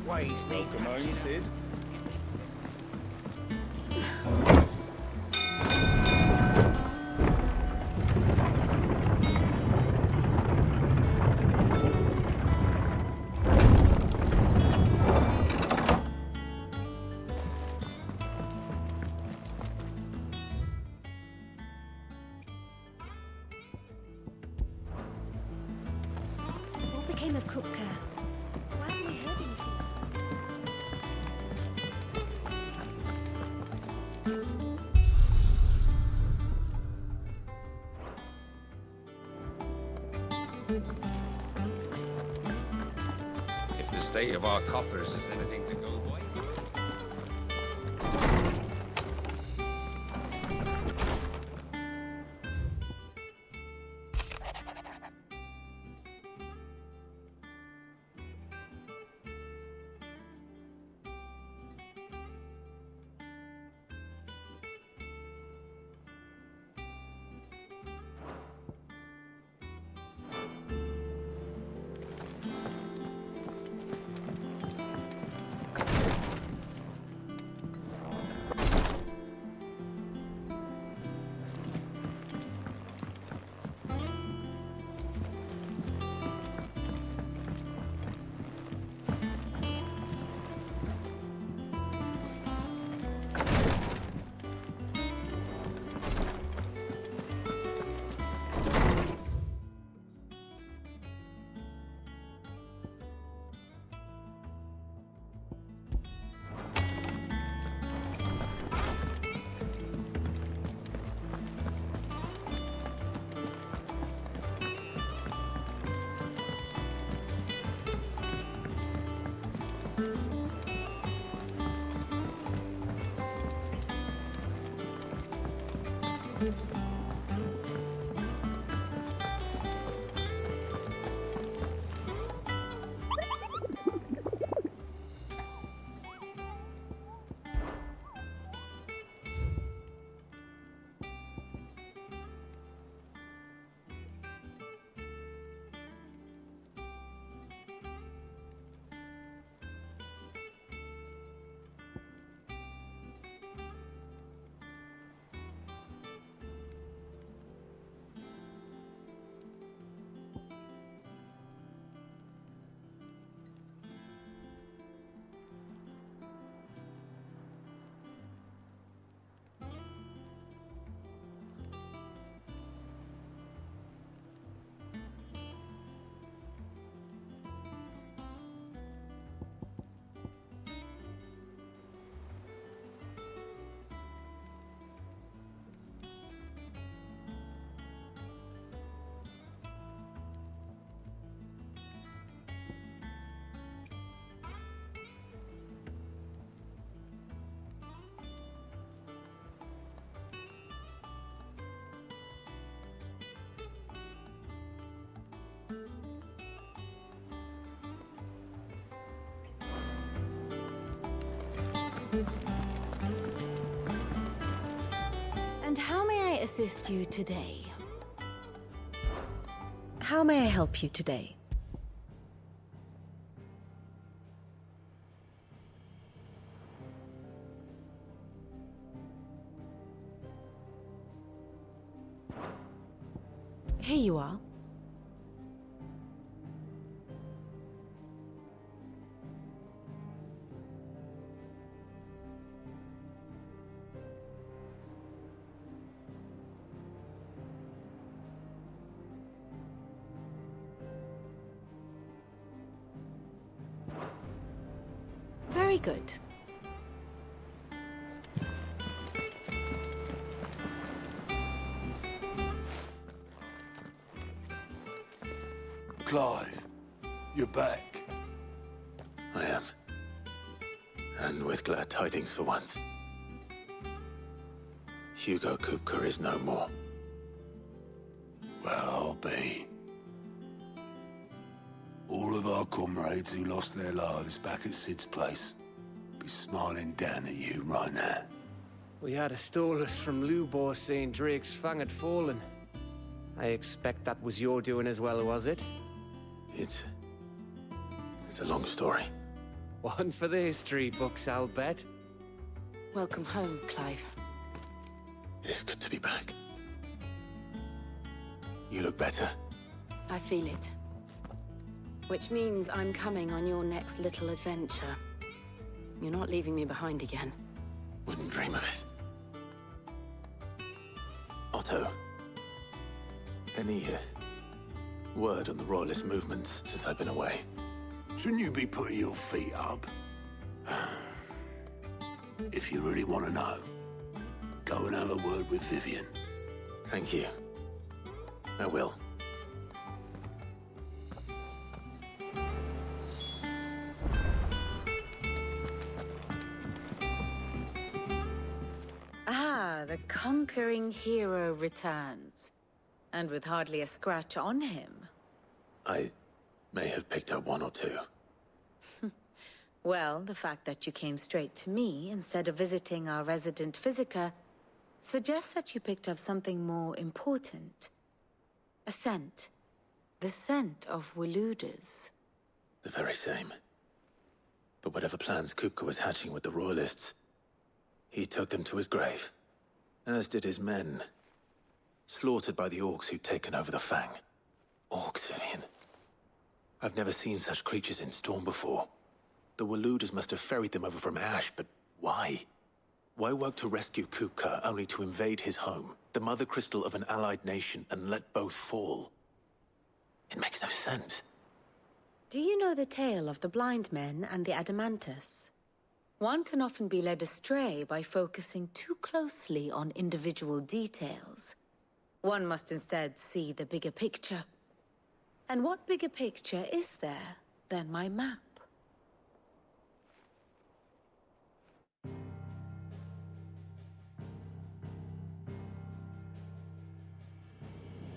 Why you sneak? Welcome home, Sid. What became of Kupka? Why haven't we heard anything? If the state of our coffers is anything to go by. And how may I assist you today? How may I help you today? Here you are. Very good. Clive, you're back. I am. And with glad tidings for once. Hugo Kupka is no more. Well, I'll be. All of our comrades who lost their lives back at Sid's place be smiling down at you right now. We had a stolus from Lubor saying Drake's fang had fallen. I expect that was your doing as well, was it? It's a long story. One for the history books, I'll bet. Welcome home, Clive. It's good to be back. You look better. I feel it. Which means I'm coming on your next little adventure. You're not leaving me behind again. Wouldn't dream of it. Otto, any word on the Royalist movements since I've been away? Shouldn't you be putting your feet up? If you really want to know, go and have a word with Vivian. Thank you. I will. Ah, the conquering hero returns. And with hardly a scratch on him. I may have picked up one or two. Well, the fact that you came straight to me instead of visiting our resident physiker suggests that you picked up something more important. A scent. The scent of Waludas. The very same. But whatever plans Kupka was hatching with the Royalists, he took them to his grave. As did his men. Slaughtered by the orcs who'd taken over the Fang. Orcs, Vivian. I've never seen such creatures in Storm before. The Waludas must have ferried them over from Ash, but why? Why work to rescue Kupka only to invade his home, the mother crystal of an allied nation, and let both fall? It makes no sense. Do you know the tale of the blind men and the Adamantus? One can often be led astray by focusing too closely on individual details. One must instead see the bigger picture. And what bigger picture is there than my map?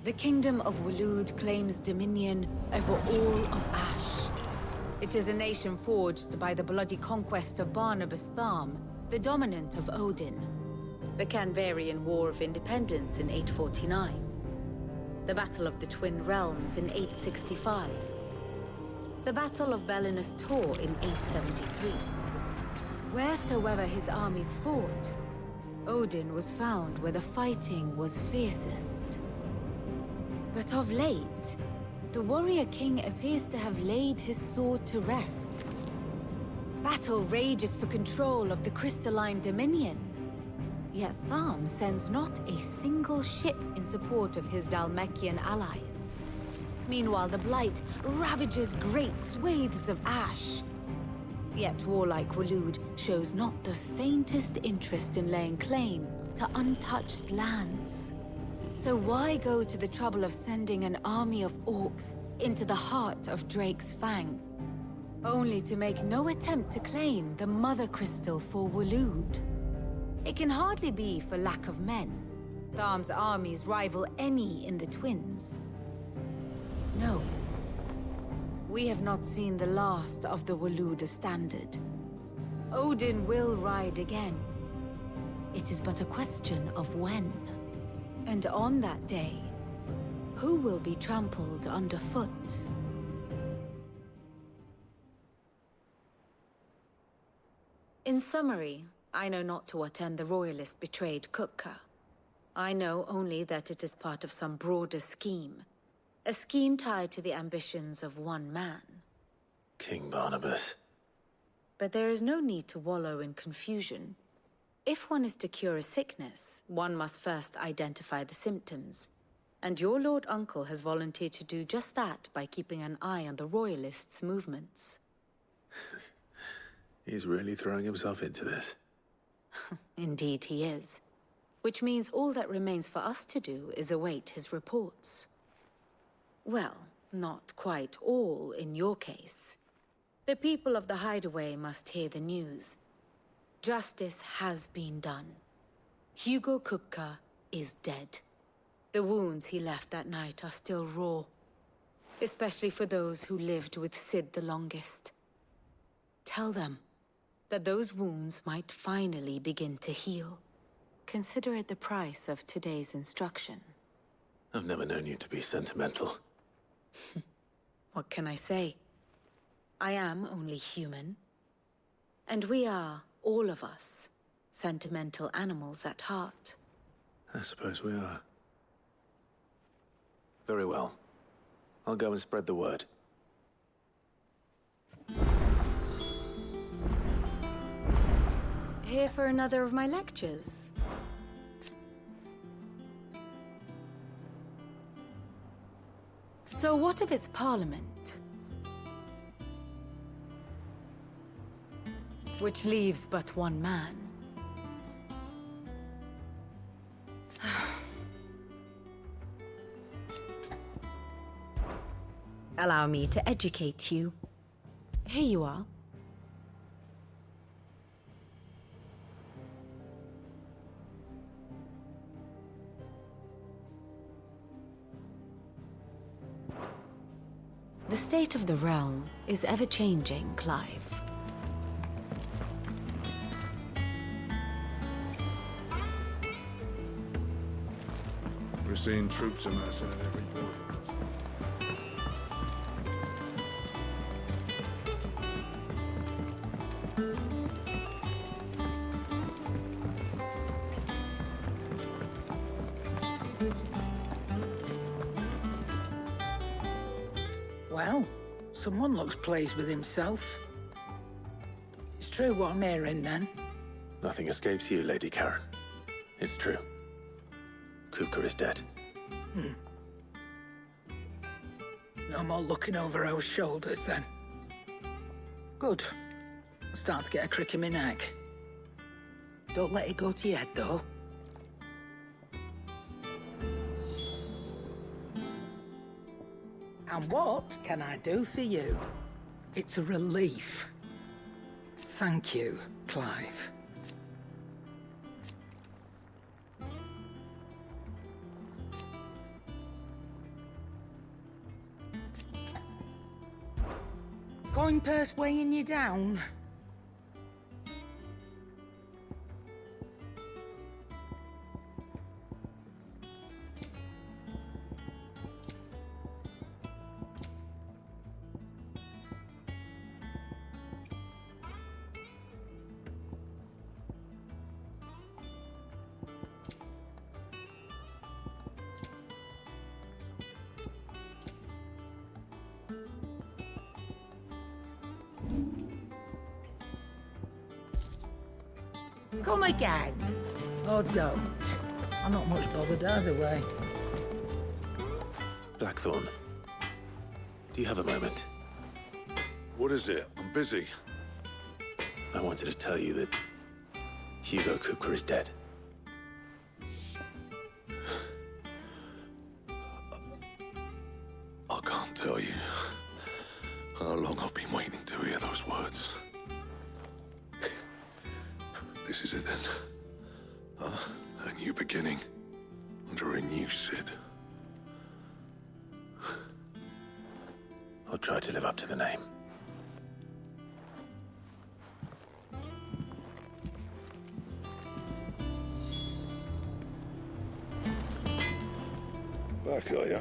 The Kingdom of Waloed claims dominion over all of Ash. It is a nation forged by the bloody conquest of Barnabas Tharm, the dominant of Odin. The Canvarian War of Independence in 849. The Battle of the Twin Realms in 865. The Battle of Belinus Tor in 873. Wheresoever his armies fought, Odin was found where the fighting was fiercest. But of late, the warrior king appears to have laid his sword to rest. Battle rages for control of the crystalline dominion. Yet Tharm sends not a single ship in support of his Dhalmekian allies. Meanwhile, the Blight ravages great swathes of Ash. Yet warlike Waloed shows not the faintest interest in laying claim to untouched lands. So why go to the trouble of sending an army of orcs into the heart of Drake's Fang, only to make no attempt to claim the Mother Crystal for Waloed? It can hardly be for lack of men. Tharm's armies rival any in the Twins. No. We have not seen the last of the Waluda standard. Odin will ride again. It is but a question of when. And on that day, who will be trampled underfoot? In summary, I know not to what end the Royalists betrayed Kupka. I know only that it is part of some broader scheme. A scheme tied to the ambitions of one man. King Barnabas. But there is no need to wallow in confusion. If one is to cure a sickness, one must first identify the symptoms. And your Lord Uncle has volunteered to do just that by keeping an eye on the Royalists' movements. He's really throwing himself into this. Indeed he is. Which means all that remains for us to do is await his reports. Well, not quite all in your case. The people of the Hideaway must hear the news. Justice has been done. Hugo Kupka is dead. The wounds he left that night are still raw. Especially for those who lived with Sid the longest. Tell them that those wounds might finally begin to heal. Consider it the price of today's instruction. I've never known you to be sentimental. What can I say? I am only human. And we are, all of us, sentimental animals at heart. I suppose we are. Very well. I'll go and spread the word. Here for another of my lectures? So what if it's Parliament? Which leaves but one man. Allow me to educate you. Here you are. The state of the realm is ever-changing, Clive. We're seeing troops amassing at every port. Well, someone looks pleased with himself. It's true what I'm hearing, then. Nothing escapes you, Lady Karen. It's true. Kupka is dead. No more looking over our shoulders, then. Good. I'm starting to get a crick in my neck. Don't let it go to your head, though. And what can I do for you? It's a relief. Thank you, Clive. Coin purse weighing you down? Come again. Or don't. I'm not much bothered either way. Blackthorn, do you have a moment? What is it? I'm busy. I wanted to tell you that Hugo Kupka is dead. I can't tell you how long I've been waiting to hear those words. This is it then. A new beginning under a new Sid. I'll try to live up to the name. Back, are ya?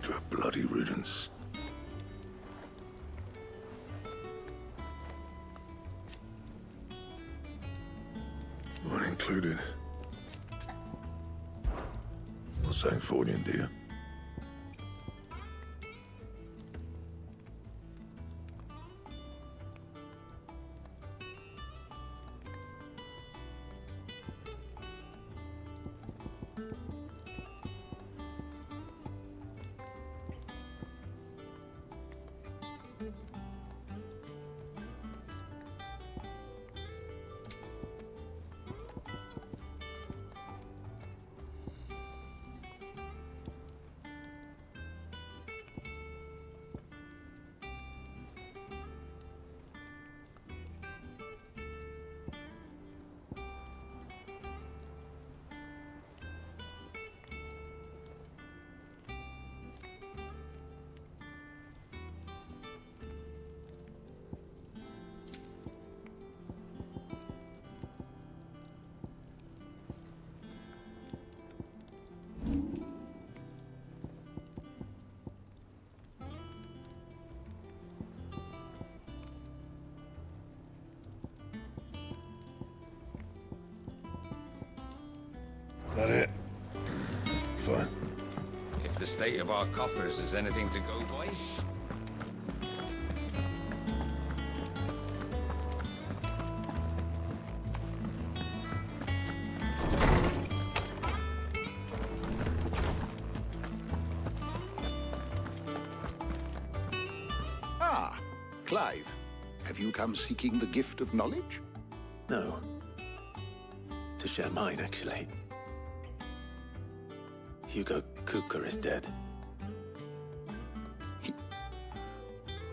To a bloody riddance. One included. What's that for you, dear? fine. If the state of our coffers is anything to go by. Ah, Clive. Have you come seeking the gift of knowledge? No. To share mine, actually. Hugo Kupka is dead.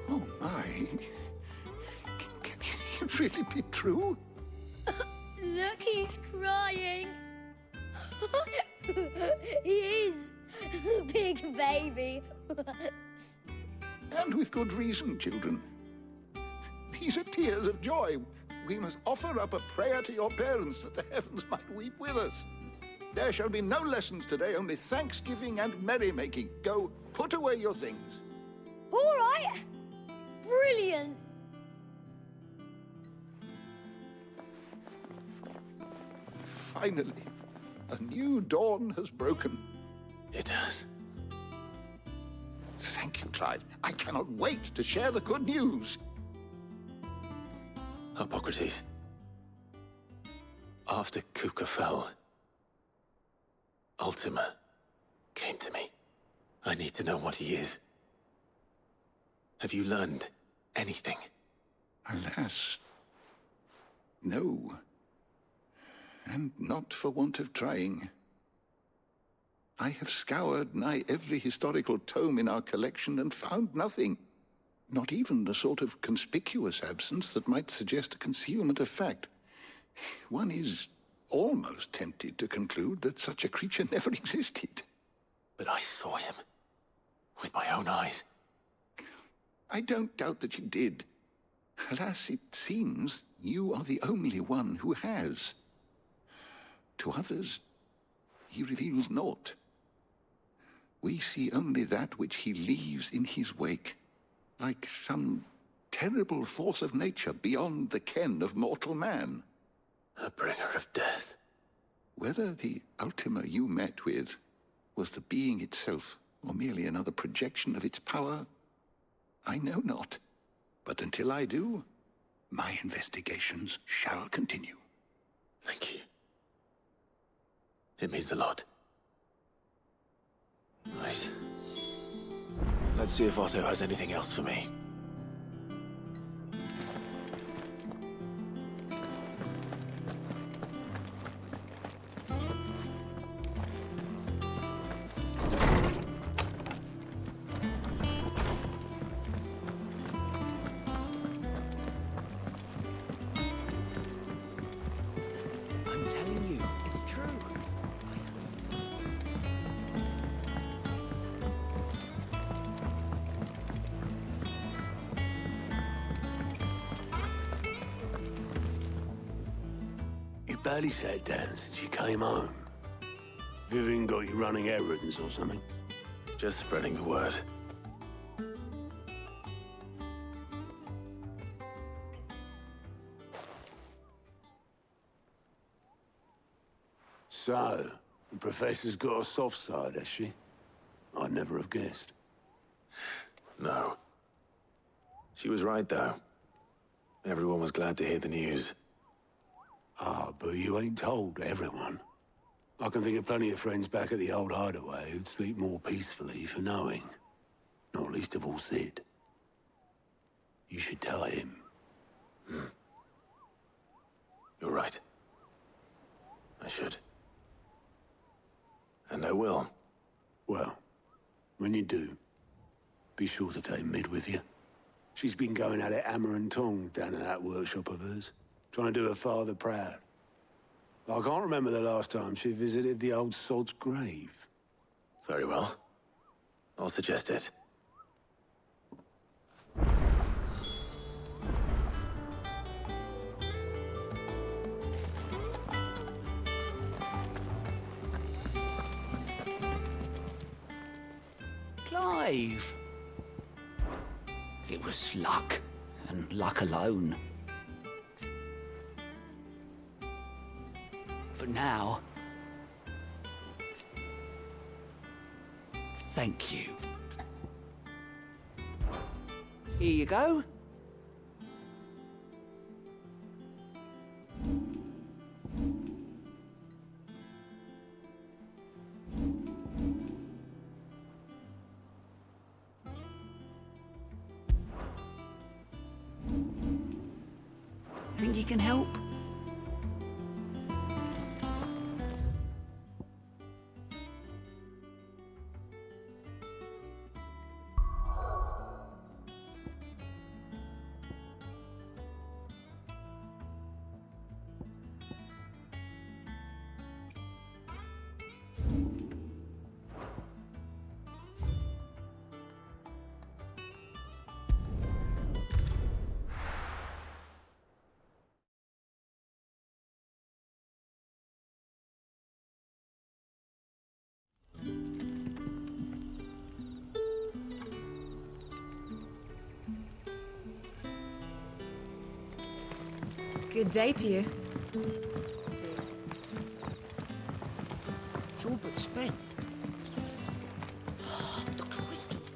Oh, my. Can it really be true? Look, he's crying. He is. The big baby. And with good reason, children. These are tears of joy. We must offer up a prayer to your parents that the heavens might weep with us. There shall be no lessons today, only thanksgiving and merrymaking. Go, put away your things. All right. Brilliant. Finally, a new dawn has broken. It has. Thank you, Clive. I cannot wait to share the good news. Hippocrates. After Kupka fell, Ultima came to me. I need to know what he is. Have you learned anything? Alas, no. And not for want of trying. I have scoured nigh every historical tome in our collection and found nothing. Not even the sort of conspicuous absence that might suggest a concealment of fact. One is almost tempted to conclude that such a creature never existed. But I saw him. With my own eyes. I don't doubt that you did. Alas, it seems you are the only one who has. To others, he reveals naught. We see only that which he leaves in his wake, like some terrible force of nature beyond the ken of mortal man. A bringer of death. Whether the Ultima you met with was the being itself, or merely another projection of its power, I know not. But until I do, my investigations shall continue. Thank you. It means a lot. Right. Let's see if Otto has anything else for me. I'm telling you, it's true. You barely sat down since you came home. Vivian got you running errands or something? Just spreading the word. So, the Professor's got a soft side, has she? I'd never have guessed. No. She was right, though. Everyone was glad to hear the news. Ah, but you ain't told everyone. I can think of plenty of friends back at the old hideaway who'd sleep more peacefully for knowing. Not least of all Sid. You should tell him. You're right. I should. And I will. Well, when you do, be sure to take Mid with you. She's been going at it hammer and tong down in that workshop of hers, trying to do her father proud. I can't remember the last time she visited the old sod's grave. Very well. I'll suggest it. Clive. It was luck, and luck alone. But now, Thank you. Here you go. Think you can help? Good day to you. It's all but spent. The crystals.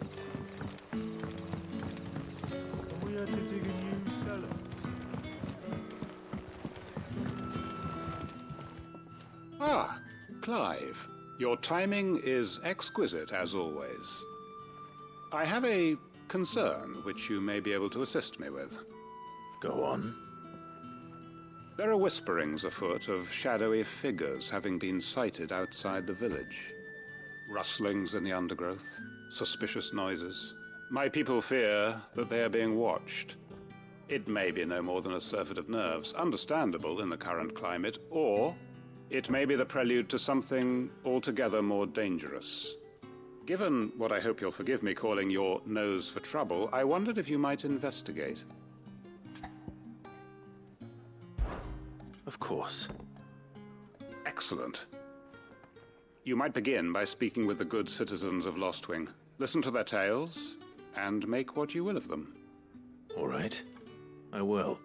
We had to dig a new cellar. Ah, Clive. Your timing is exquisite, as always. I have a concern which you may be able to assist me with. Go on. There are whisperings afoot of shadowy figures having been sighted outside the village. Rustlings in the undergrowth, suspicious noises. My people fear that they are being watched. It may be no more than a surfeit of nerves, understandable in the current climate, or it may be the prelude to something altogether more dangerous. Given what I hope you'll forgive me calling your nose for trouble, I wondered if you might investigate. Of course. Excellent. You might begin by speaking with the good citizens of Lostwing. Listen to their tales, and make what you will of them. All right. I will.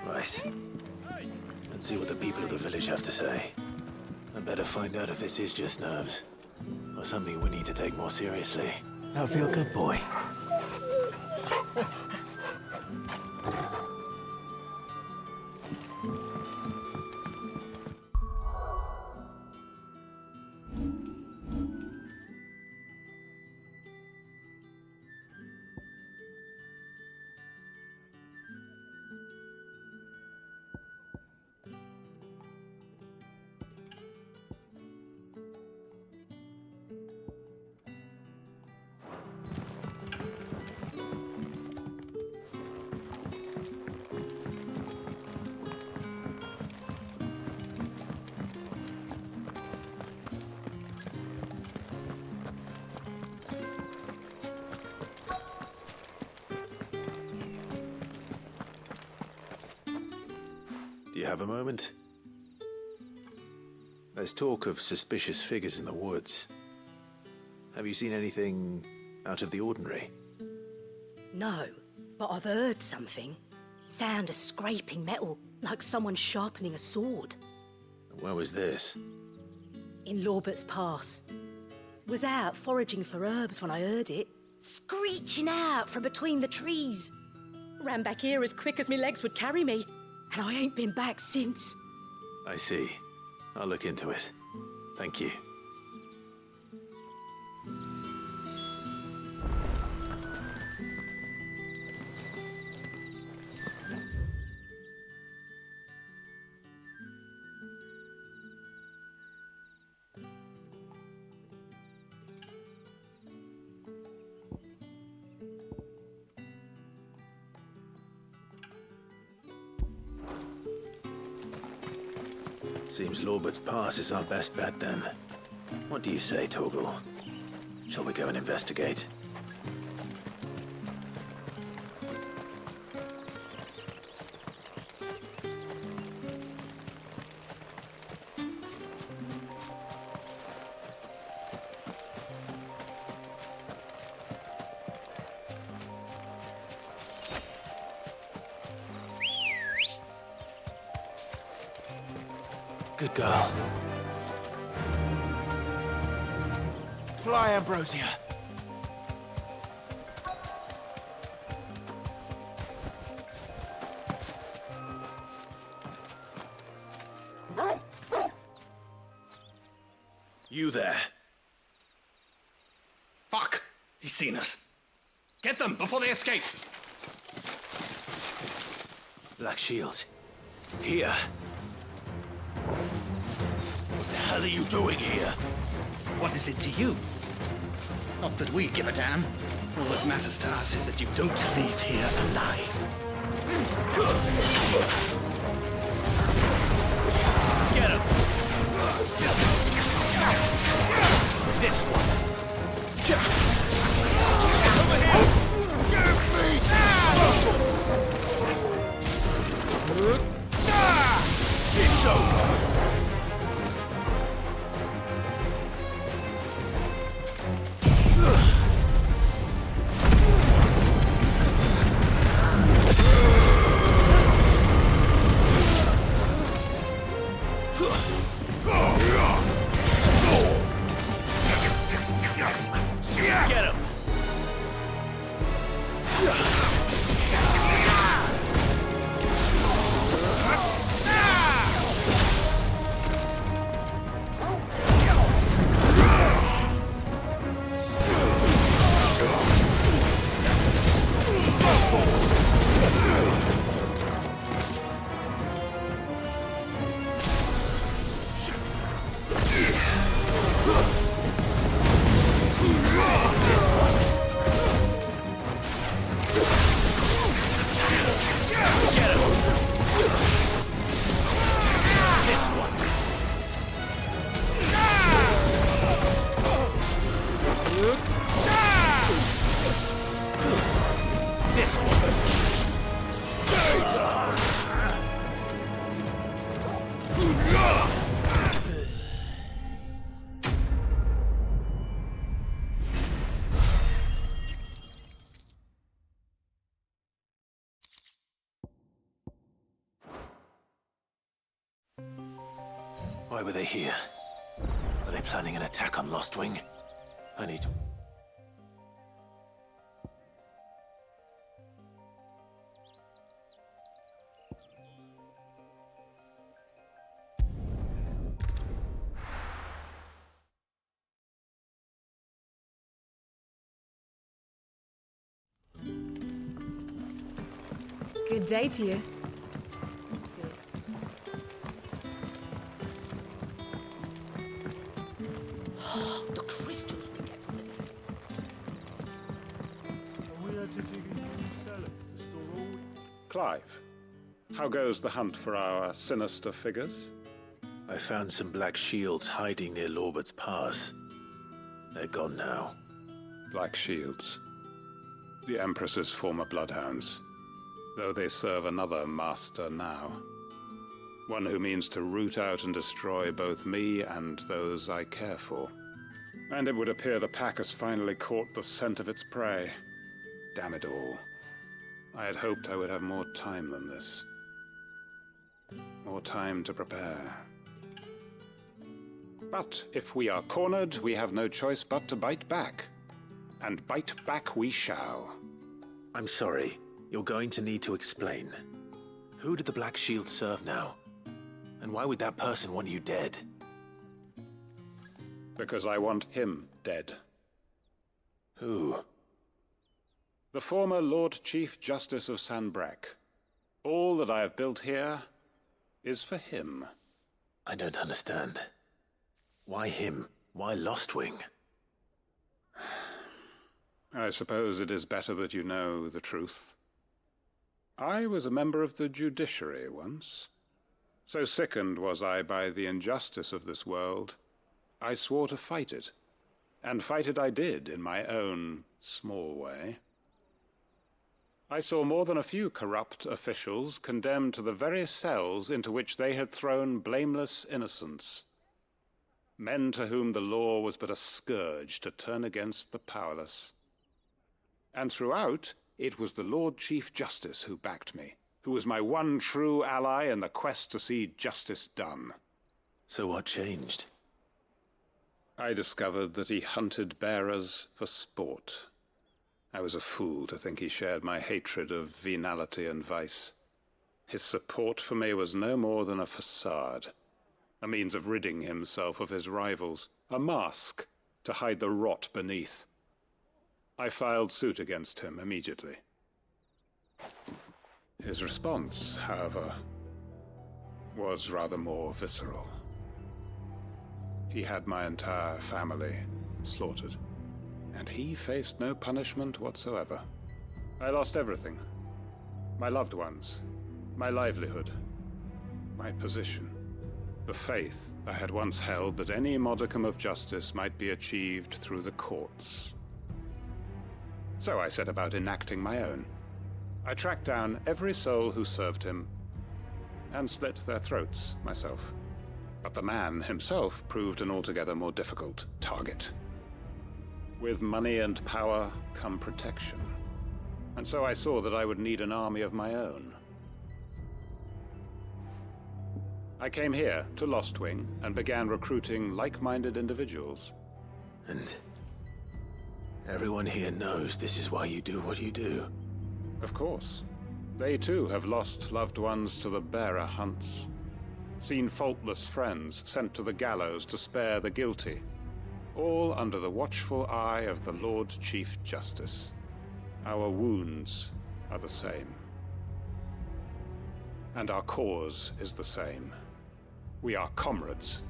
Right. Let's see what the people of the village have to say. I better find out if this is just nerves, or something we need to take more seriously. Now feel good, boy. Do you have a moment? There's talk of suspicious figures in the woods. Have you seen anything out of the ordinary? No, but I've heard something. Sound of scraping metal, like someone sharpening a sword. Where was this? In Lorbert's Pass. Was out foraging for herbs when I heard it, screeching out from between the trees. Ran back here as quick as my legs would carry me, and I ain't been back since. I see. I'll look into it. Thank you. Seems Lorbert's Pass is our best bet, then. What do you say, Torgal? Shall we go and investigate? Good girl. Fly, Ambrosia. You there. Fuck! He's seen us. Get them before they escape! Black Shield. Here. What the hell are you doing here? What is it to you? Not that we give a damn. All that matters to us is that you don't leave here alive. Get him! This one! Over here! Give me! It's over! Get him! Why were they here? Are they planning an attack on Lostwing? I need to... Good day to you. The crystals we get from it. Clive, how goes the hunt for our sinister figures? I found some black shields hiding near Lorbert's Pass. They're gone now. Black Shields. The Empress's former bloodhounds. Though they serve another master now. One who means to root out and destroy both me and those I care for. And it would appear the pack has finally caught the scent of its prey. Damn it all. I had hoped I would have more time than this. More time to prepare. But if we are cornered, we have no choice but to bite back. And bite back we shall. I'm sorry. You're going to need to explain. Who did the Black Shield serve now? And why would that person want you dead? Because I want him dead. Who? The former Lord Chief Justice of Sanbreque. All that I have built here is for him. I don't understand. Why him? Why Lostwing? I suppose it is better that you know the truth. I was a member of the judiciary once. So sickened was I by the injustice of this world, I swore to fight it. And fight it I did, in my own small way. I saw more than a few corrupt officials condemned to the very cells into which they had thrown blameless innocents. Men to whom the law was but a scourge to turn against the powerless. And throughout, it was the Lord Chief Justice who backed me, who was my one true ally in the quest to see justice done. So what changed? I discovered that he hunted bearers for sport. I was a fool to think he shared my hatred of venality and vice. His support for me was no more than a facade, a means of ridding himself of his rivals, a mask to hide the rot beneath. I filed suit against him immediately. His response, however, was rather more visceral. He had my entire family slaughtered, and he faced no punishment whatsoever. I lost everything. My loved ones, my livelihood, my position, the faith I had once held that any modicum of justice might be achieved through the courts. So I set about enacting my own. I tracked down every soul who served him, and slit their throats myself. But the man himself proved an altogether more difficult target. With money and power come protection. And so I saw that I would need an army of my own. I came here to Lostwing and began recruiting like-minded individuals. And everyone here knows this is why you do what you do. Of course. They too have lost loved ones to the bearer hunts. Seen faultless friends sent to the gallows to spare the guilty, all under the watchful eye of the Lord Chief Justice. Our wounds are the same. And our cause is the same. We are comrades,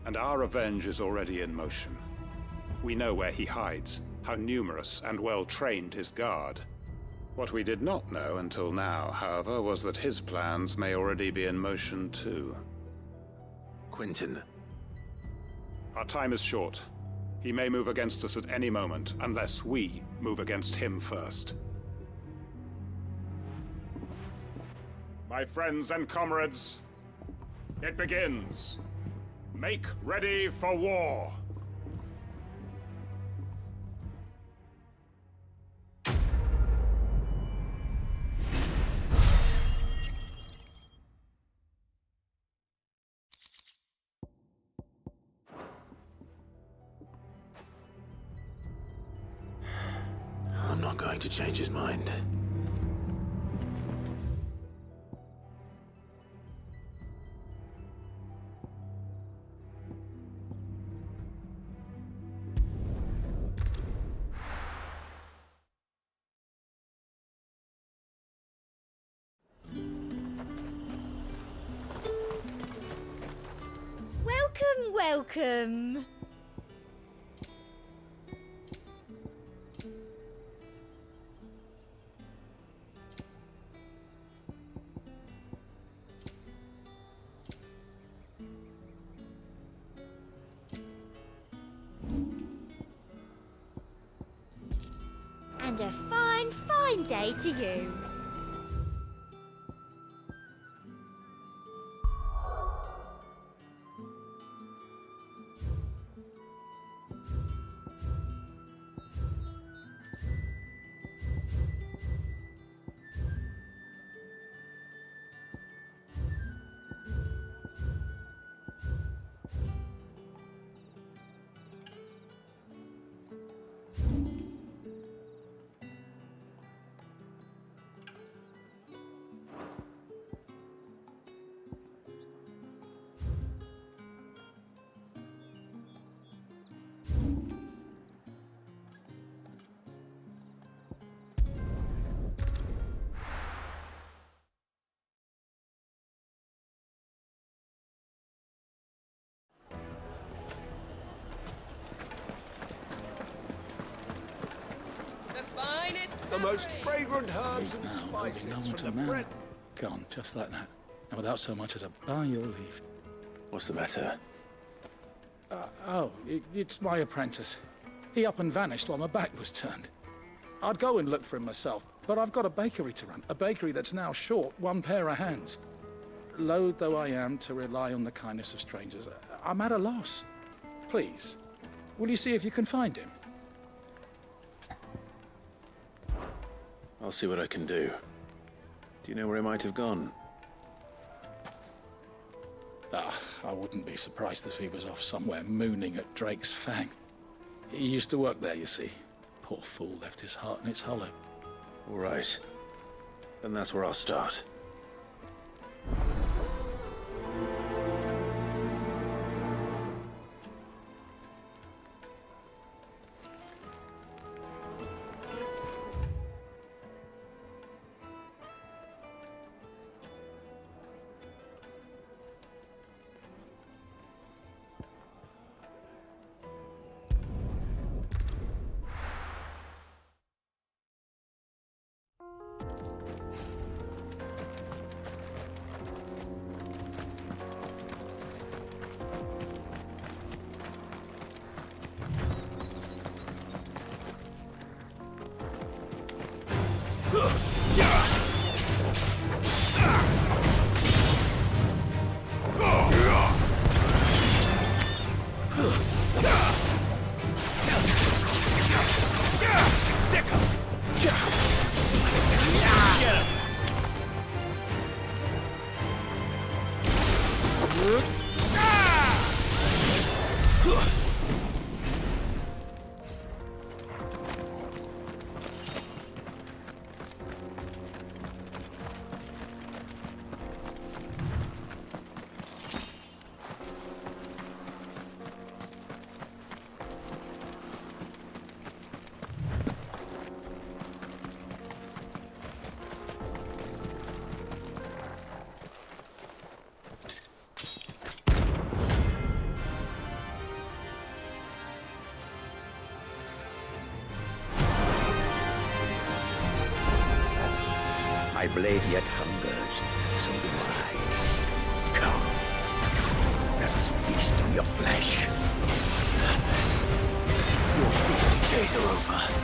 and our revenge is already in motion. We know where he hides, how numerous and well-trained his guard. What we did not know until now, however, was that his plans may already be in motion too. Quentin. Our time is short. He may move against us at any moment, unless we move against him first. My friends and comrades, it begins. Make ready for war. I'm not going to change his mind. Welcome, welcome. And a fine, fine day to you. The most fragrant herbs and spices from the bread. Gone, just like that. And without so much as a by your leave. What's the matter? It's my apprentice. He up and vanished while my back was turned. I'd go and look for him myself, but I've got a bakery to run. A bakery that's now short one pair of hands. Loath though I am to rely on the kindness of strangers, I'm at a loss. Please, will you see if you can find him? I'll see what I can do. Do you know where he might have gone? I wouldn't be surprised if he was off somewhere mooning at Drake's Fang. He used to work there, you see. Poor fool left his heart in its hollow. All right. Then that's where I'll start. My blade yet hungers, and so do I. Come, let us feast on your flesh. Your feasting days are over.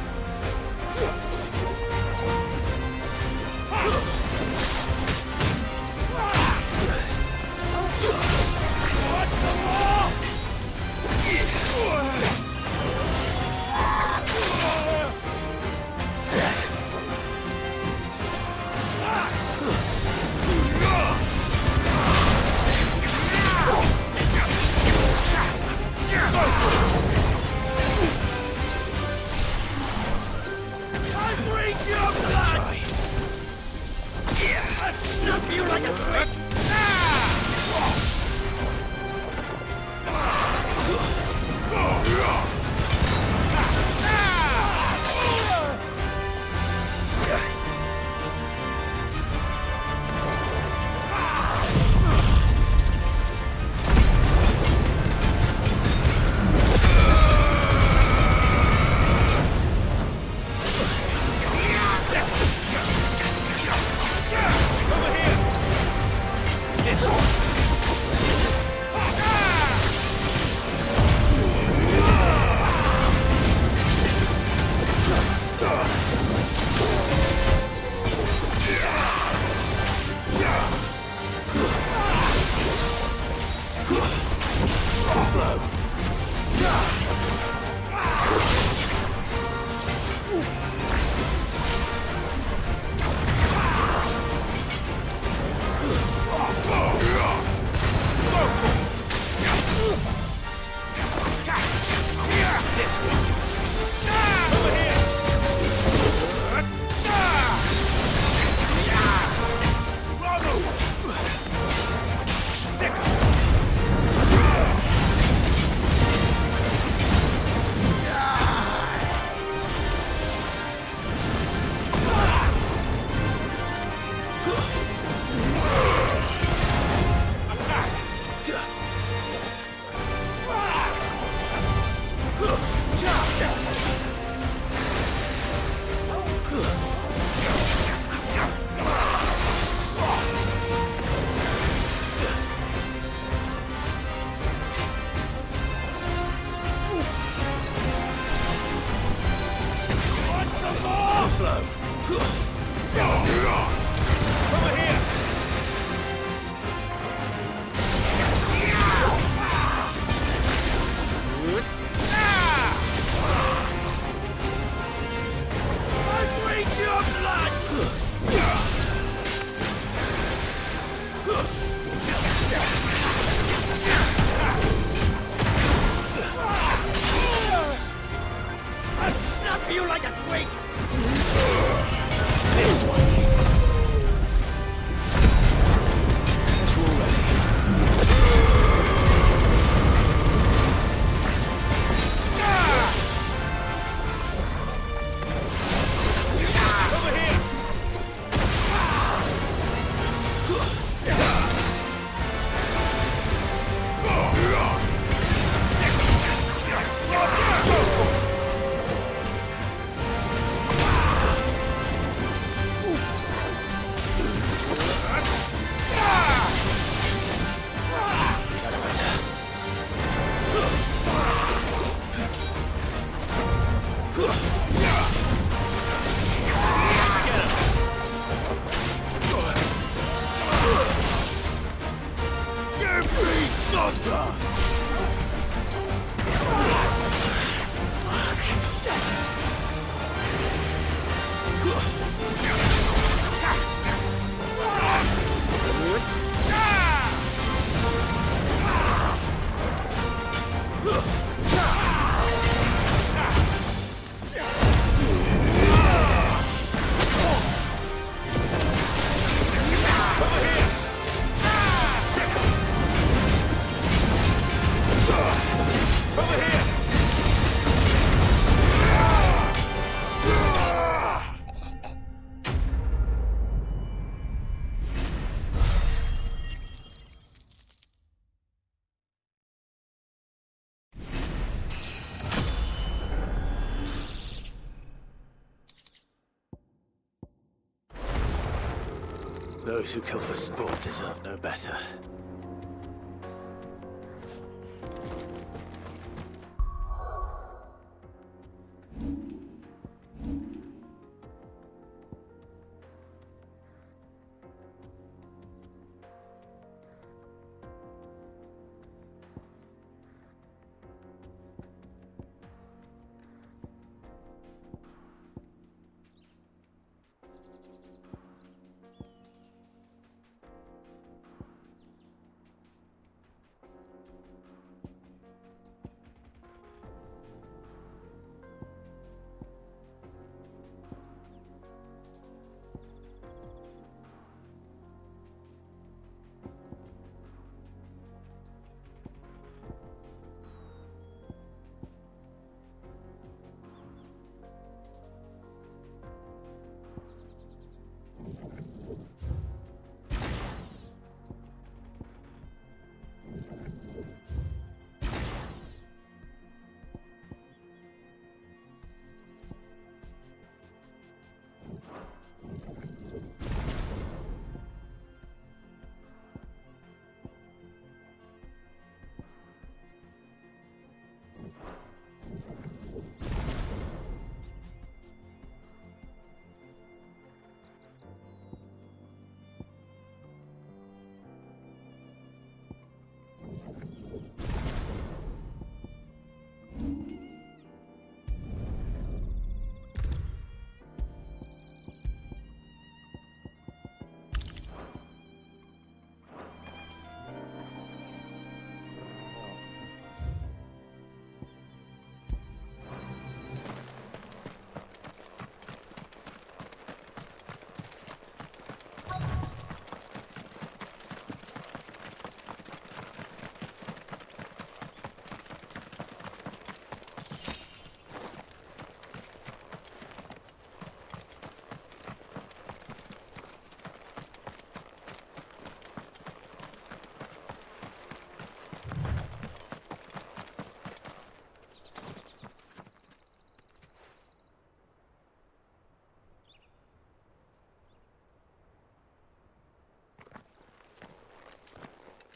Those who kill for sport deserve no better.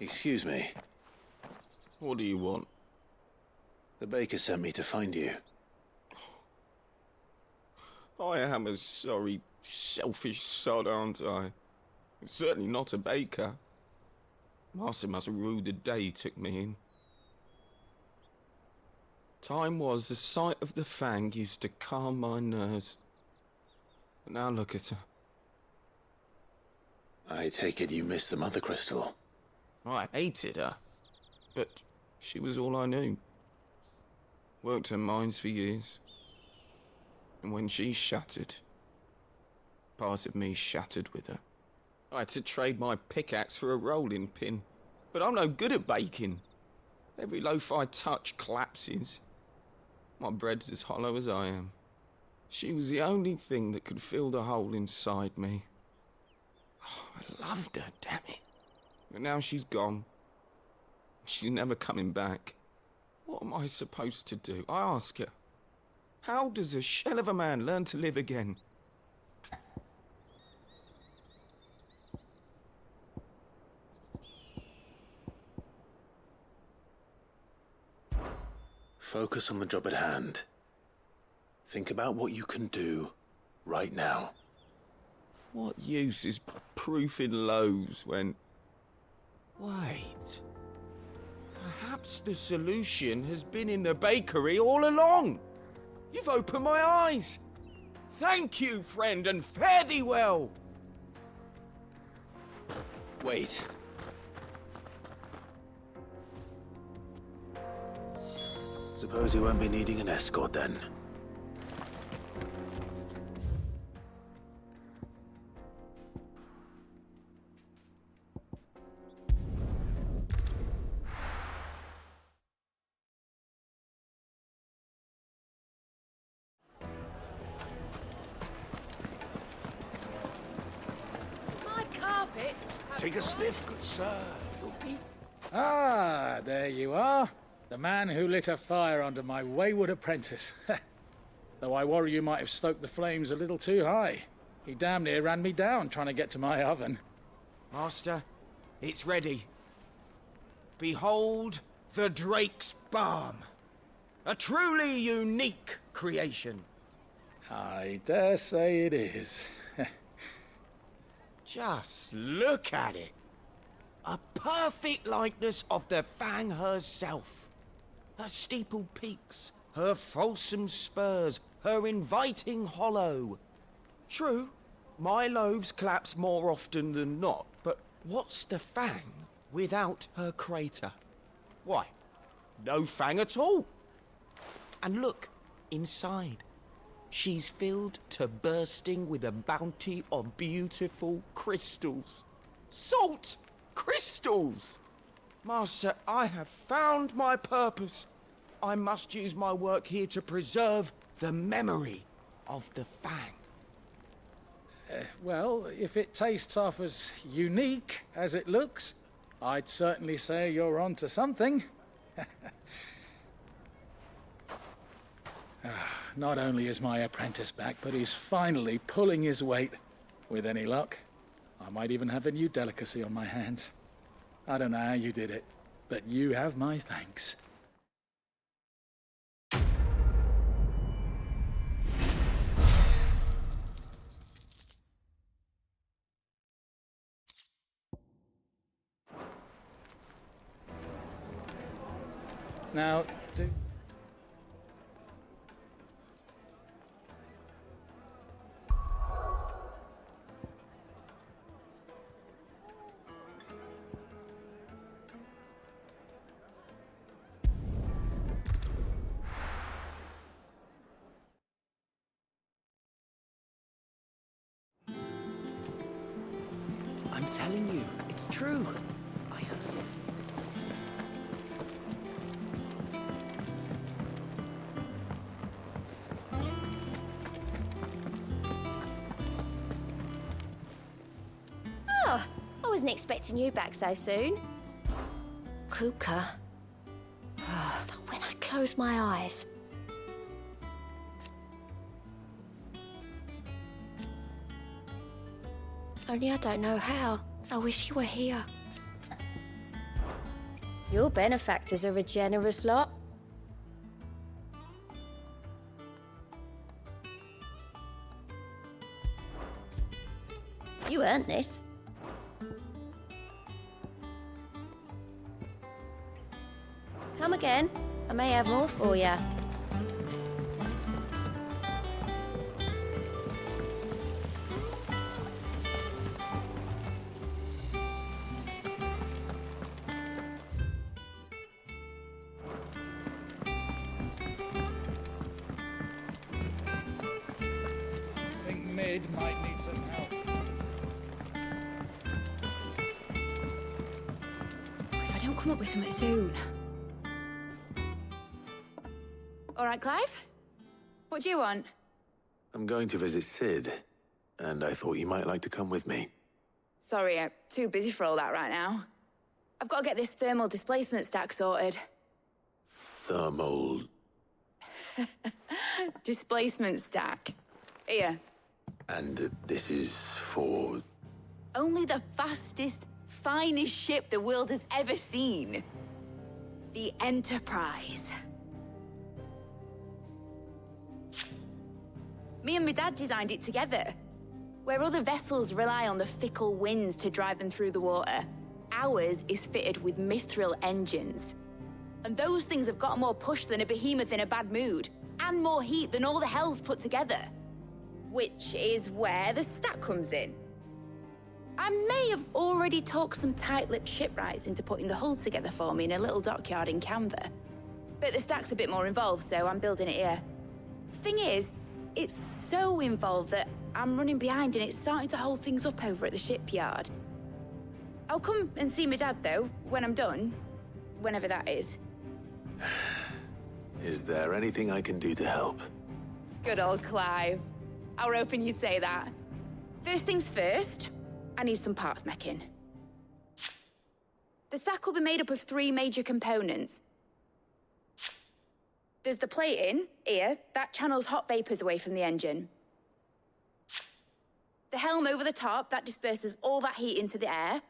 Excuse me. What do you want? The baker sent me to find you. I am a sorry, selfish sod, aren't I? I'm certainly not a baker. Master must have ruled the day he took me in. Time was the sight of the fang used to calm my nerves. But now look at her. I take it you missed the Mother Crystal. I hated her, but she was all I knew. Worked her mines for years. And when she shattered, part of me shattered with her. I had to trade my pickaxe for a rolling pin, but I'm no good at baking. Every loaf I touch collapses. My bread's as hollow as I am. She was the only thing that could fill the hole inside me. Oh, I loved her, damn it. But now she's gone. She's never coming back. What am I supposed to do? I ask her. How does a shell of a man learn to live again? Focus on the job at hand. Think about what you can do right now. What use is proofing loaves when... Wait. Perhaps the solution has been in the bakery all along. You've opened my eyes. Thank you, friend, and fare thee well. Wait. Suppose you won't be needing an escort then. My carpets. Take a sniff, good sir. You'll be... Ah, there you are. The man who lit a fire under my wayward apprentice. Though I worry you might have stoked the flames a little too high. He damn near ran me down trying to get to my oven. Master, it's ready. Behold the Drake's Balm. A truly unique creation. I dare say it is. Just look at it. A perfect likeness of the Fang herself. Her steeple peaks, her fulsome spurs, her inviting hollow. True, my loaves collapse more often than not, but what's the Fang without her crater? Why, no Fang at all. And look, inside. She's filled to bursting with a bounty of beautiful crystals. Salt crystals! Master, I have found my purpose. I must use my work here to preserve the memory of the Fang. Well, if it tastes half as unique as it looks, I'd certainly say you're onto something. Not only is my apprentice back, but he's finally pulling his weight. With any luck, I might even have a new delicacy on my hands. I don't know how you did it, but you have my thanks. Now, I'm telling you, it's true. I heard it. Oh, I wasn't expecting you back so soon. Kuka. But when I close my eyes... Only I don't know how. I wish you were here. Your benefactors are a generous lot. You earned this. Come again. I may have more for you. I think Mid might need some help. If I don't come up with something soon. All right, Clive? What do you want? I'm going to visit Sid, and I thought you might like to come with me. Sorry, I'm too busy for all that right now. I've got to get this thermal displacement stack sorted. Thermal... Displacement stack. Here. And this is for... Only the fastest, finest ship the world has ever seen. The Enterprise. Me and my dad designed it together. Where other vessels rely on the fickle winds to drive them through the water, ours is fitted with mithril engines. And those things have got more push than a behemoth in a bad mood, and more heat than all the hells put together. Which is where the stack comes in. I may have already talked some tight-lipped shipwrights into putting the hull together for me in a little dockyard in Canva. But the stack's a bit more involved, so I'm building it here. Thing is, it's so involved that I'm running behind and it's starting to hold things up over at the shipyard. I'll come and see my dad, though, when I'm done. Whenever that is. Is there anything I can do to help? Good old Clive. I were hoping you'd say that. First things first, I need some parts meching. The stack will be made up of 3 major components. There's the plating, here, that channels hot vapors away from the engine. The helm over the top, that disperses all that heat into the air.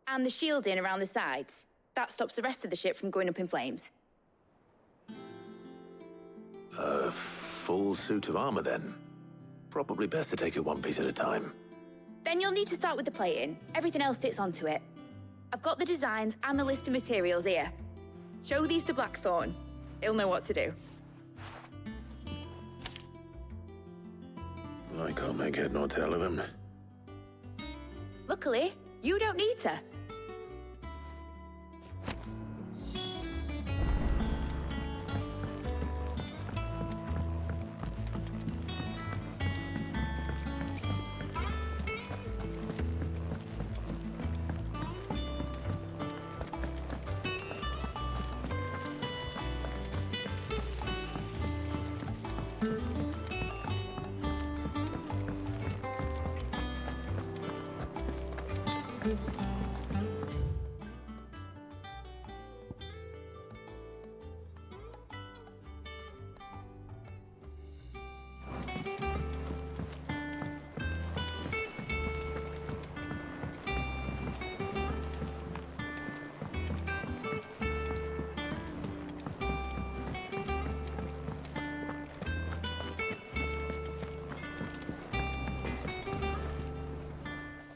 And the shielding around the sides. That stops the rest of the ship from going up in flames. A full suit of armor, then. Probably best to take it one piece at a time. Then you'll need to start with the plating. Everything else fits onto it. I've got the designs and the list of materials here. Show these to Blackthorn. He'll know what to do. I can't make head nor tail of them. Luckily, you don't need to.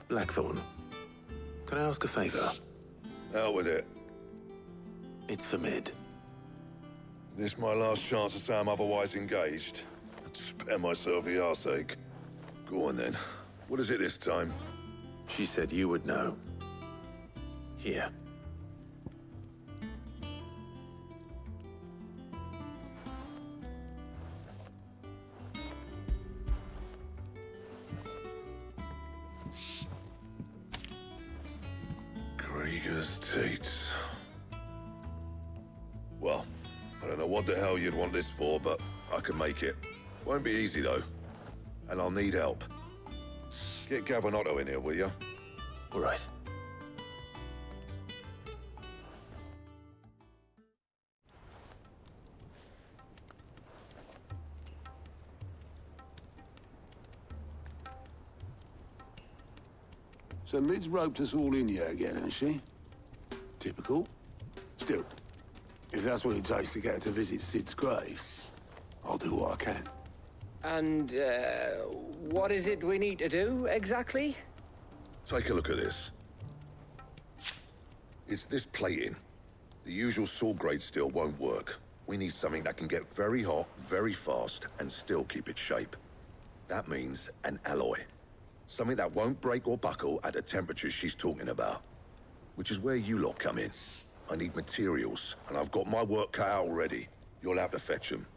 Blackthorn, can I ask a favor? Out with it. It's for Mid. This my last chance to say I'm otherwise engaged. I'd spare myself the arseache. Go on then. What is it this time? She said you would know. Here. Krieger's Teats. Well, I don't know what the hell you'd want this for, but I can make it. Won't be easy, though. And I'll need help. Get Gavin-Otto in here, will you? All right. So Mid's roped us all in here again, hasn't she? Typical. Still, if that's what it takes to get her to visit Sid's grave, I'll do what I can. And, what is it we need to do, exactly? Take a look at this. It's this plating. The usual sword-grade steel won't work. We need something that can get very hot, very fast, and still keep its shape. That means an alloy. Something that won't break or buckle at the temperatures she's talking about. Which is where you lot come in. I need materials, and I've got my work cut out already. You'll have to fetch them.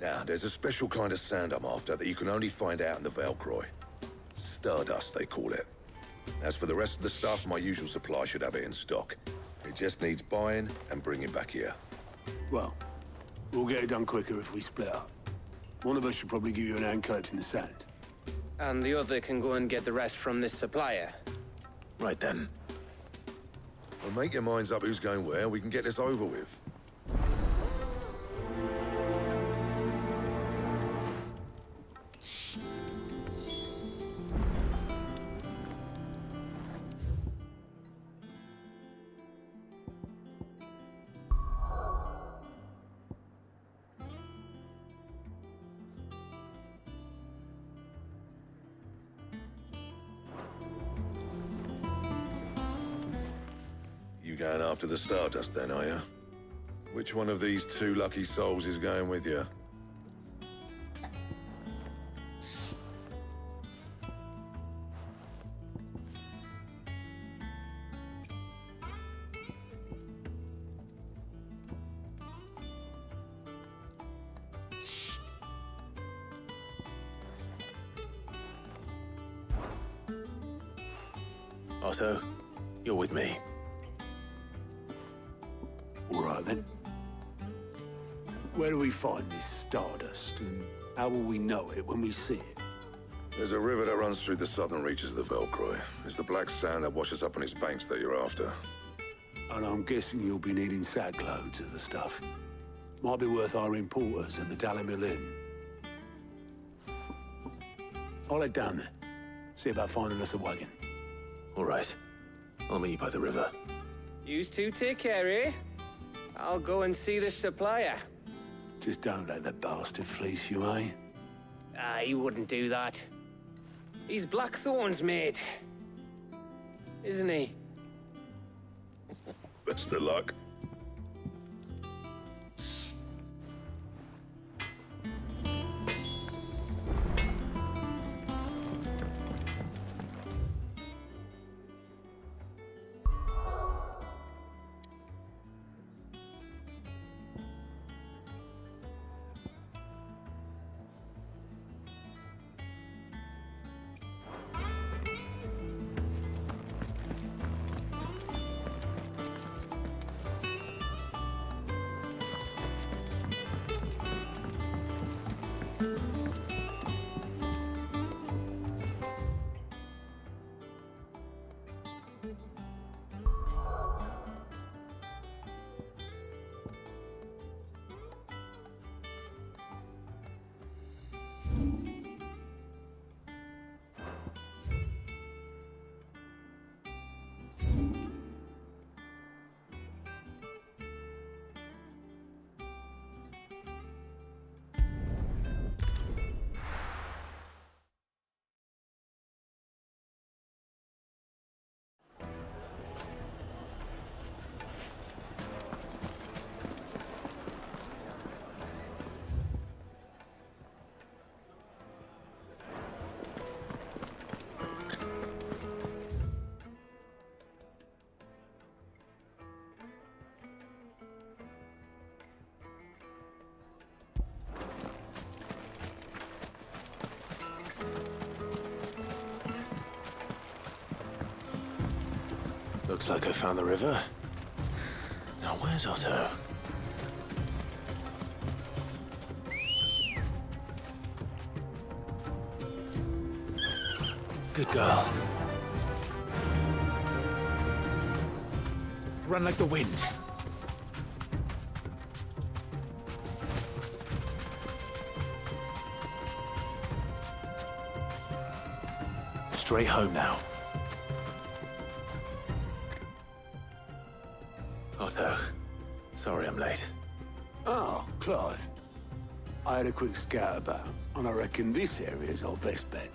Now, there's a special kind of sand I'm after that you can only find out in the Valcroy. Stardust, they call it. As for the rest of the stuff, my usual supply should have it in stock. It just needs buying and bringing back here. Well, we'll get it done quicker if we split up. One of us should probably give you an hand collecting the sand. And the other can go and get the rest from this supplier. Right then. Well, make your minds up who's going where, and we can get this over with. You going after the Stardust then, are you? Which one of these two lucky souls is going with you? Otto, you're with me. All right, then. Where do we find this Stardust, and how will we know it when we see it? There's a river that runs through the southern reaches of the Velcroy. It's the black sand that washes up on its banks that you're after. And I'm guessing you'll be needing sack loads of the stuff. Might be worth hiring porters in the Dalimil Inn. I'll head down there. See about finding us a wagon. All right. I'll meet you by the river. Yous two take care, eh? I'll go and see the supplier. Just don't let the bastard fleece you, eh? He wouldn't do that. He's Blackthorn's mate. Isn't he? Best of luck. Looks like I found the river. Now where's Otto? Good girl. Run like the wind. Straight home now. Otto, sorry I'm late. Oh, Clive. I had a quick scout about, and I reckon this area's our best bet.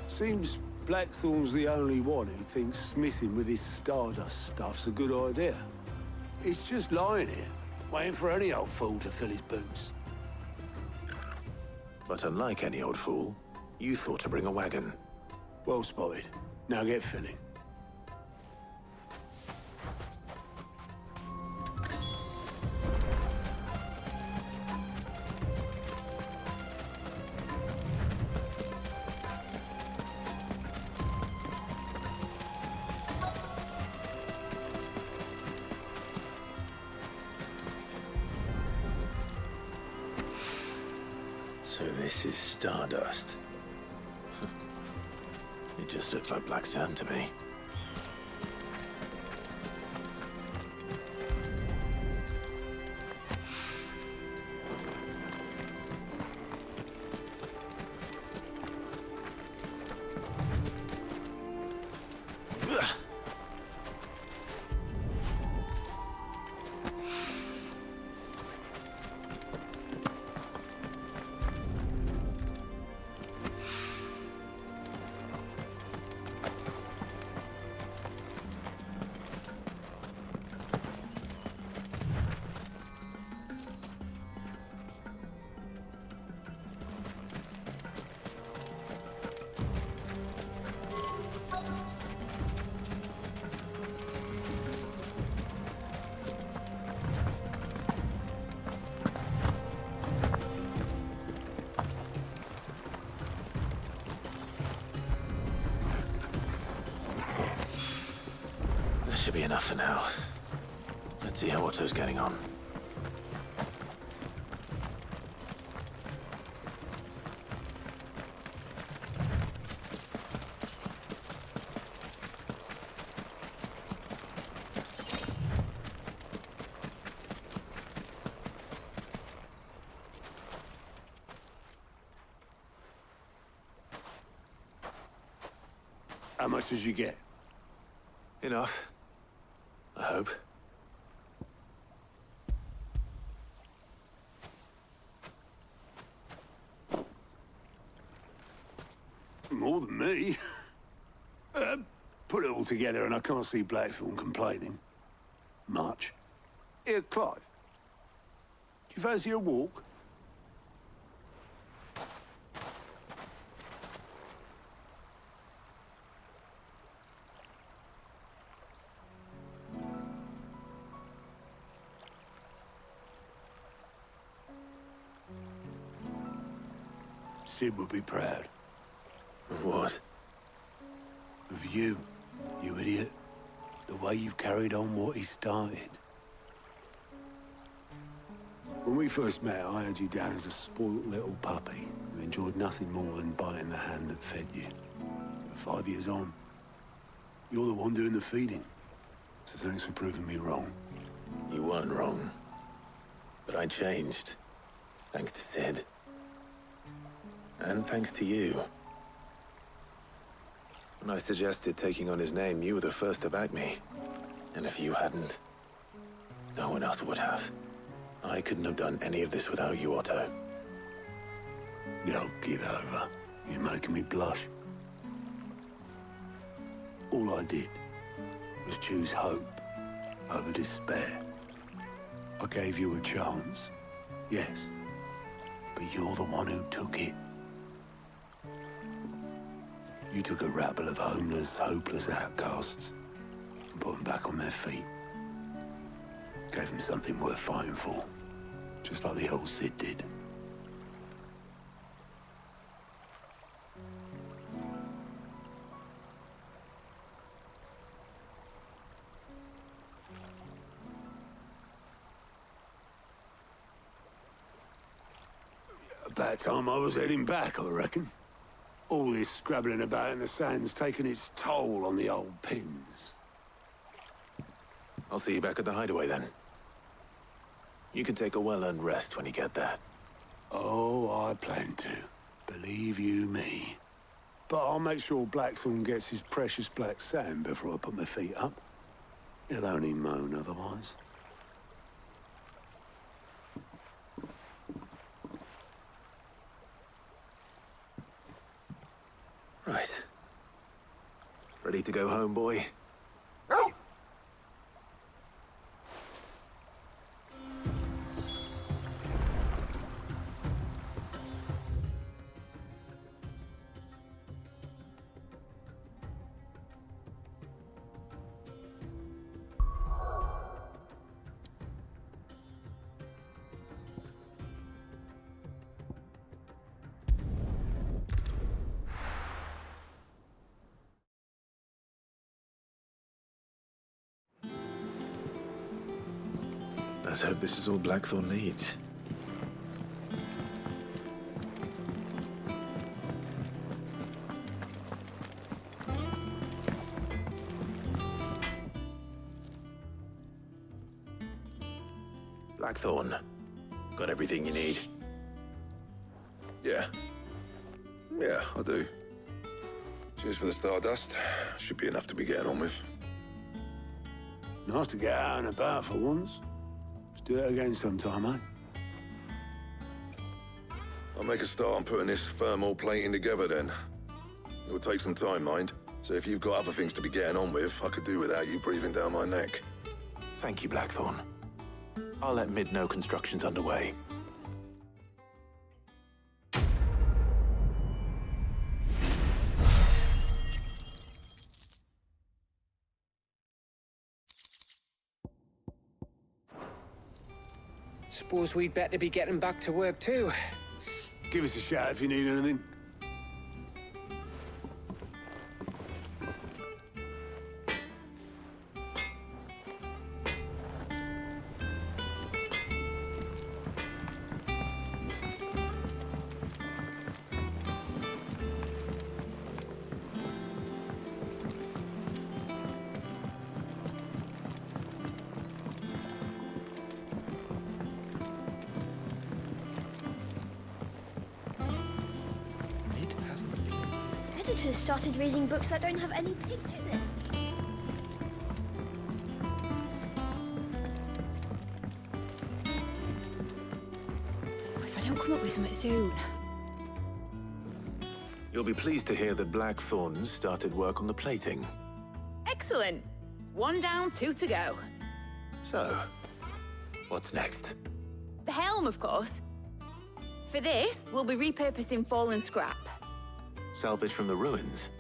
Seems Blackthorn's the only one who thinks smithing with his Stardust stuff's a good idea. It's just lying here, waiting for any old fool to fill his boots. But unlike any old fool, you thought to bring a wagon. Well spotted. Now get filling. So this is Stardust. It just looks like black sand to me. should be enough for now. Let's see how Otto's getting on. How much did you get? Enough. I hope. More than me. Put it all together and I can't see Blackthorn complaining. Much. Here, Clive. Do you fancy a walk? Sid would be proud. Of what? Of you, you idiot. The way you've carried on what he started. When we first met, I had you down as a spoilt little puppy who enjoyed nothing more than biting the hand that fed you. But 5 years on, you're the one doing the feeding. So thanks for proving me wrong. You weren't wrong. But I changed. Thanks to Sid. And thanks to you. When I suggested taking on his name, you were the first to back me. And if you hadn't, no one else would have. I couldn't have done any of this without you, Otto. Yo, get over. You're making me blush. All I did was choose hope over despair. I gave you a chance, yes, but you're the one who took it. You took a rabble of homeless, hopeless outcasts and put them back on their feet. Gave them something worth fighting for, just like the old Sid did. About time I was heading back, I reckon. All this scrabbling about in the sand's taken its toll on the old pins. I'll see you back at the hideaway then. You can take a well-earned rest when you get there. Oh, I plan to. Believe you me. But I'll make sure Blackthorn gets his precious black sand before I put my feet up. He'll only moan otherwise. Right. Ready to go home, boy? Let's hope this is all Blackthorn needs. Blackthorn, got everything you need? Yeah. Yeah, I do. Cheers for the stardust. Should be enough to be getting on with. Nice to get out and about for once. Let's do it again sometime, eh? I'll make a start on putting this thermal plating together then. It will take some time, mind. So if you've got other things to be getting on with, I could do without you breathing down my neck. Thank you, Blackthorn. I'll let Mid know construction's underway. Suppose we'd better be getting back to work too. Give us a shout if you need anything. daughters started reading books that don't have any pictures in. If I don't come up with something soon. You'll be pleased to hear that Blackthorn's started work on the plating. Excellent. 1 down, 2 to go. So, what's next? The helm, of course. For this, we'll be repurposing fallen scrap. Salvage from the ruins?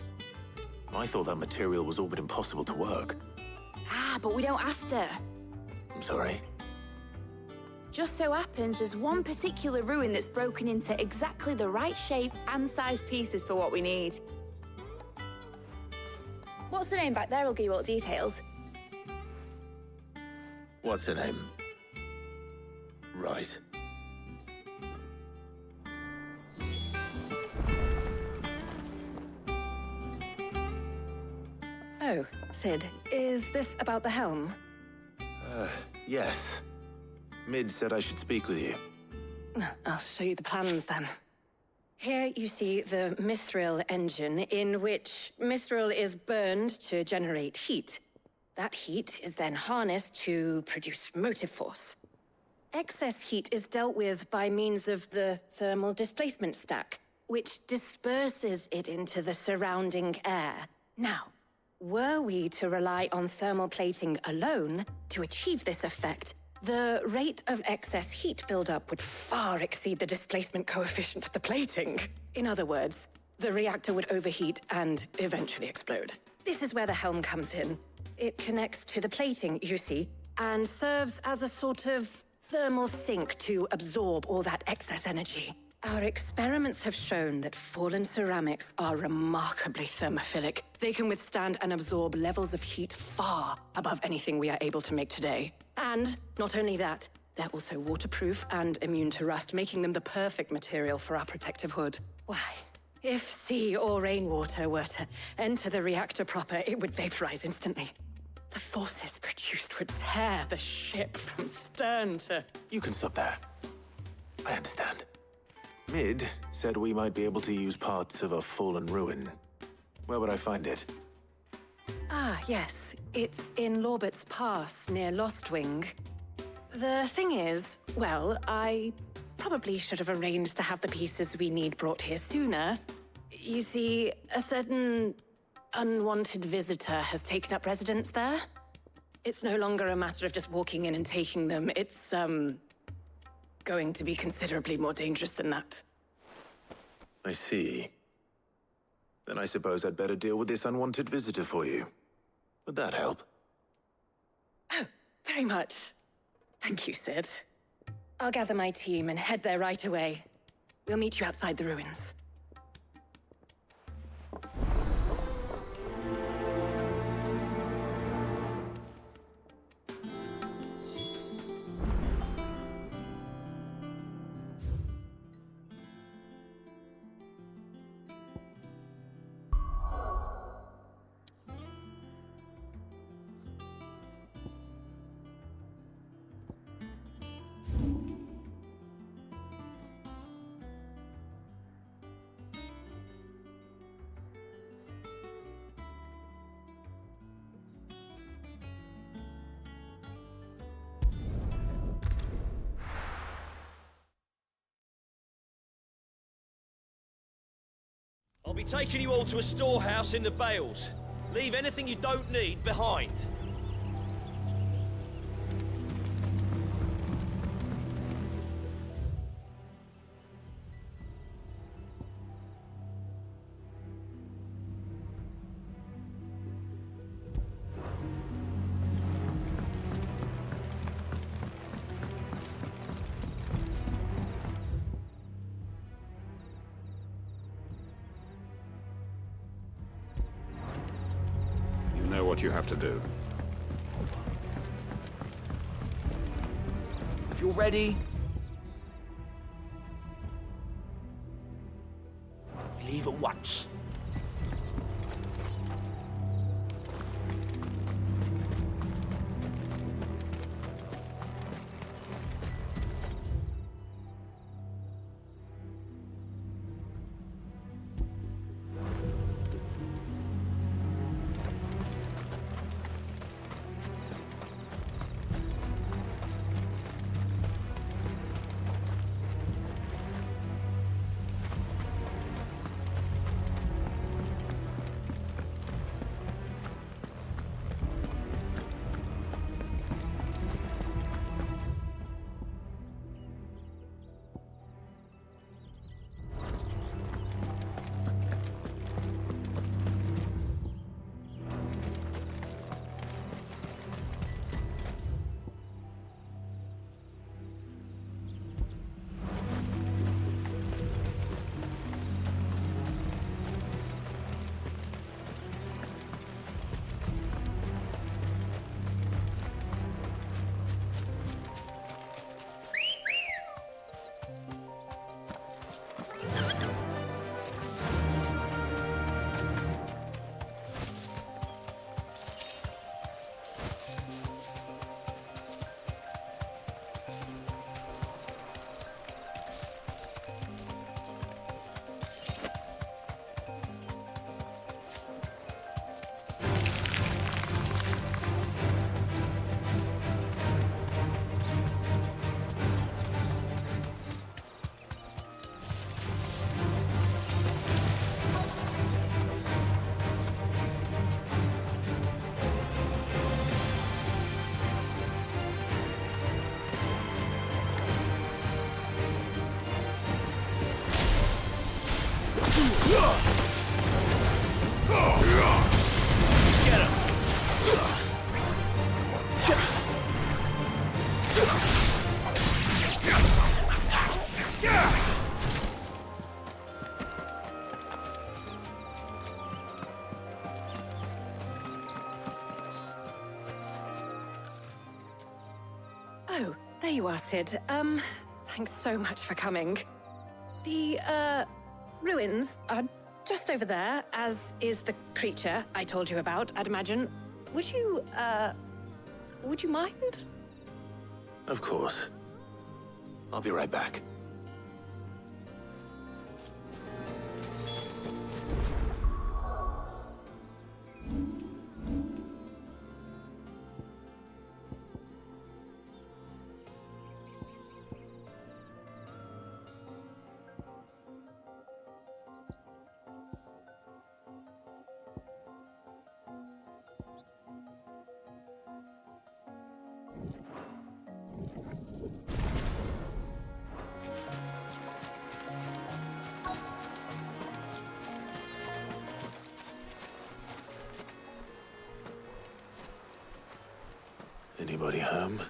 I thought that material was all but impossible to work. Ah, but we don't have to. I'm sorry. Just so happens there's one particular ruin that's broken into exactly the right shape and size pieces for what we need. What's the name back there? I'll give you all the details. What's her name? Right. Oh, Sid, is this about the helm? Yes. Mid said I should speak with you. I'll show you the plans then. Here you see the mithril engine, in which mithril is burned to generate heat. That heat is then harnessed to produce motive force. Excess heat is dealt with by means of the thermal displacement stack, which disperses it into the surrounding air. Now, were we to rely on thermal plating alone to achieve this effect, the rate of excess heat buildup would far exceed the displacement coefficient of the plating. In other words, the reactor would overheat and eventually explode. This is where the helm comes in. It connects to the plating, you see, and serves as a sort of thermal sink to absorb all that excess energy. Our experiments have shown that fallen ceramics are remarkably thermophilic. They can withstand and absorb levels of heat far above anything we are able to make today. And not only that, they're also waterproof and immune to rust, making them the perfect material for our protective hood. Why, if sea or rainwater were to enter the reactor proper, it would vaporize instantly. The forces produced would tear the ship from stern to... You can stop there. I understand. Mid said we might be able to use parts of a fallen ruin. Where would I find it? Ah, yes. It's in Lorbert's Pass, near Lostwing. The thing is, well, I probably should have arranged to have the pieces we need brought here sooner. You see, a certain unwanted visitor has taken up residence there. It's no longer a matter of just walking in and taking them. It's, going to be considerably more dangerous than that. I see. Then I suppose I'd better deal with this unwanted visitor for you. Would that help? Oh, very much. Thank you, Sid. I'll gather my team and head there right away. We'll meet you outside the ruins. I'll be taking you all to a storehouse in the Bales. Leave anything you don't need behind. What you have to do. If you're ready, we leave at once. Oh, there you are, Sid. Thanks so much for coming. The, ruins are just over there, as is the creature I told you about, I'd imagine. Would you mind? Of course. I'll be right back. Anybody home?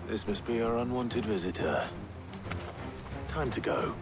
This must be our unwanted visitor. Time to go.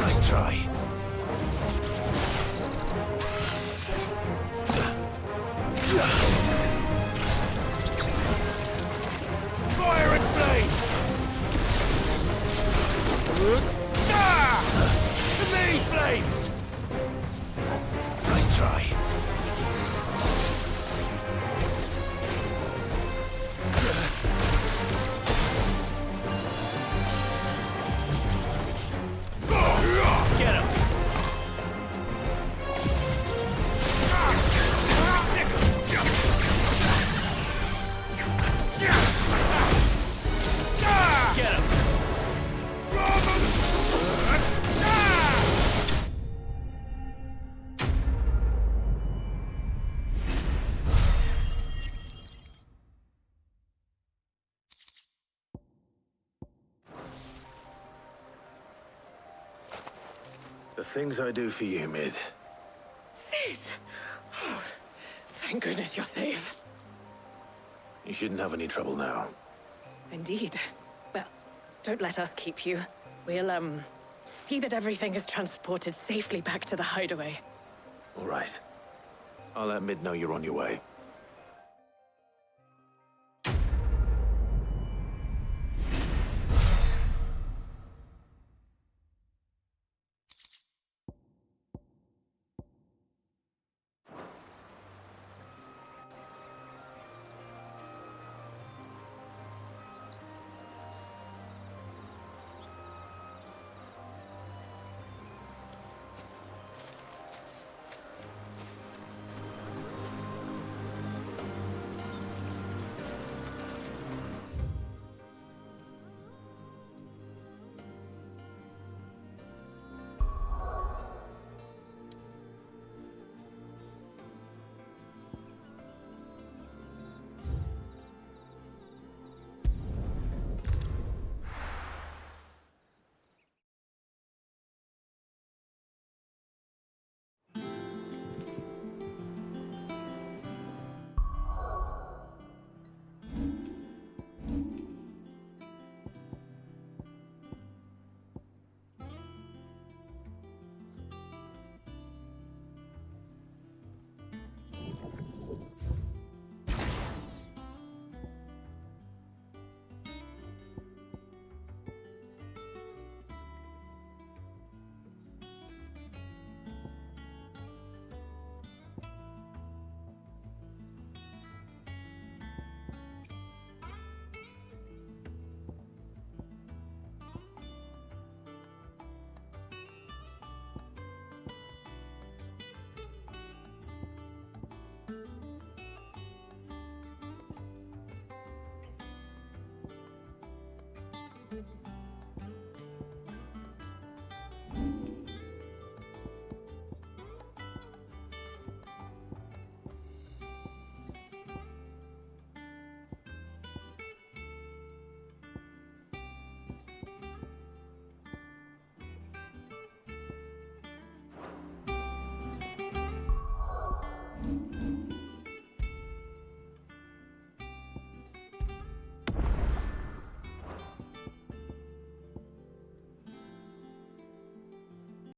Nice try. Fire and flame! To me, flames! Nice try. Get him! Get him! The things I do for you, Mid. Sid! Oh, thank goodness you're safe. You shouldn't have any trouble now. Indeed. Well, don't let us keep you. We'll, see that everything is transported safely back to the hideaway. All right. I'll let Mid know you're on your way.